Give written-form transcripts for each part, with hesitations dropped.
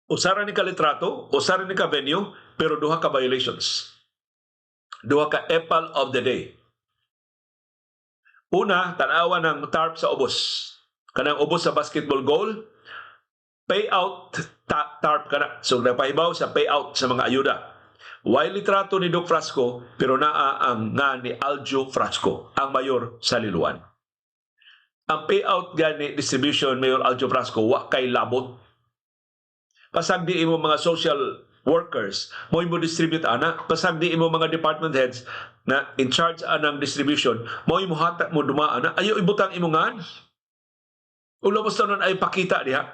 Usa ra ni ka litrato, usa ra ni ka venue, pero duha ka violations. Duha ka epal of the day. Una, tanawa ng TARP sa ubos. Kanang ubos sa basketball goal, payout TARP kana. So napahibaw sa payout sa mga ayuda. While litrato ni Doc Frasco, pero naa ang nga ni Aljo Frasco, ang mayor sa Liloan. Ang payout gani distribution, Mayor Aljo Frasco, wa kay labot. Pasag di imo mga social workers mo distribute ana, pasag di imo mga department heads na in charge anang distribution mo hata mo dumaan na ayo ibutang imo ngan ulo mo sa nun ay pakita diha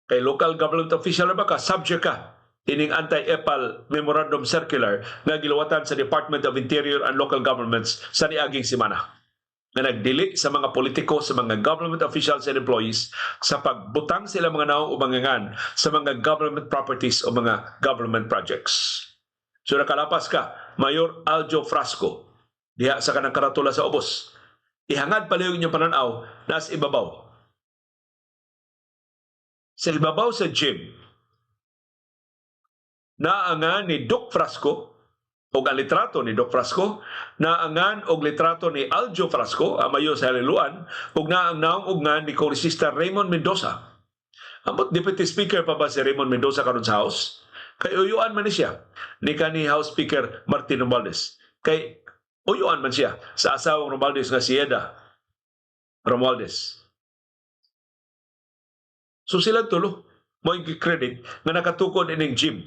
kay local government official ba ka, subject ka ining anti-EPAL memorandum circular nga giluwatan sa Department of Interior and Local Governments sa niaging semana na nagdili sa mga politiko, sa mga government officials and employees sa pagbutang sila mga naong ubangangan sa mga government properties o mga government projects. So nakalapas ka, Mayor Aljo Frasco, diha sa kanang karatula sa ubos. Ihangad palihog inyong pananaw na sa ibabaw. Sa ibabaw sa gym, naangan ni Doc Frasco, o ang litrato ni Doc Frasco, naangan og litrato ni Aljo Frasco, ang mayor sa Liloan, ug naang naungan ni Kongresista Raymond Mendoza. Amot Deputy Speaker pa ba si Raymond Mendoza karon sa House? Kay uyuan man ni siya ni kanhi House Speaker Martin Romualdez. Kay uyuan man siya sa asawang Romualdez nga si Eda Romualdez. So sila tulo mo i-credit nga nakatukod ining gym,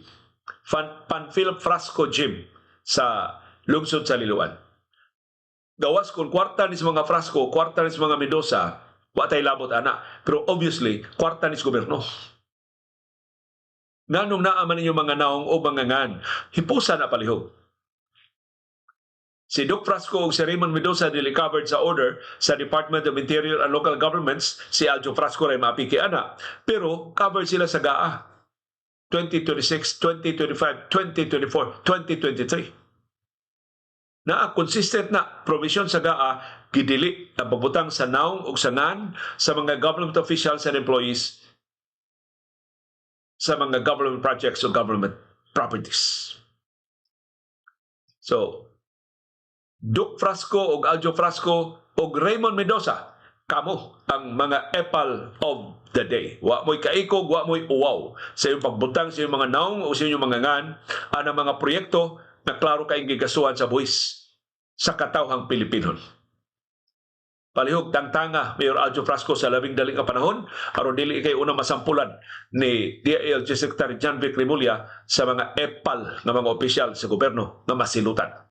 Panfil Frasco Gym sa lungsod sa Liloan. Gawas kung kwarta ni sa mga Frasco, kwarta ni sa mga Mendoza, wa tay labot ana. Pero obviously, kwarta ni sa gobyerno. Nganong naaman ninyo mga naong o bangangan, hipusa na palihog. Si Doc Frasco o si Raymond Mendoza dili covered sa order sa Department of Interior and Local Governments, si Aljo Frasco ray mapiki ana. Pero covered sila sa GAA. 2026, 2025, 2024, 2023. Consistent na provision sa GAA gidili ang pagbutang sa naong ug sangan sa mga government officials and employees sa mga government projects o government properties. So, Doc Frasco o Aljo Frasco o Raymond Mendoza, kamo ang mga epal of the day. Wa mo'y kaikog, wa mo'y uwaw sa iyong pagbutang sa iyong mga naong o sa iyong mga ngan ang mga proyekto na klaro kayong gigasuhan sa buwis sa katawhang Pilipinon. Palihog tangtanga, Mayor Aljo Frasco sa labing daling panahon, aron dili kay unang masampulan ni DILG Secretary John Vic Rimulya sa mga epal ng mga opisyal sa gobyerno na masilutan.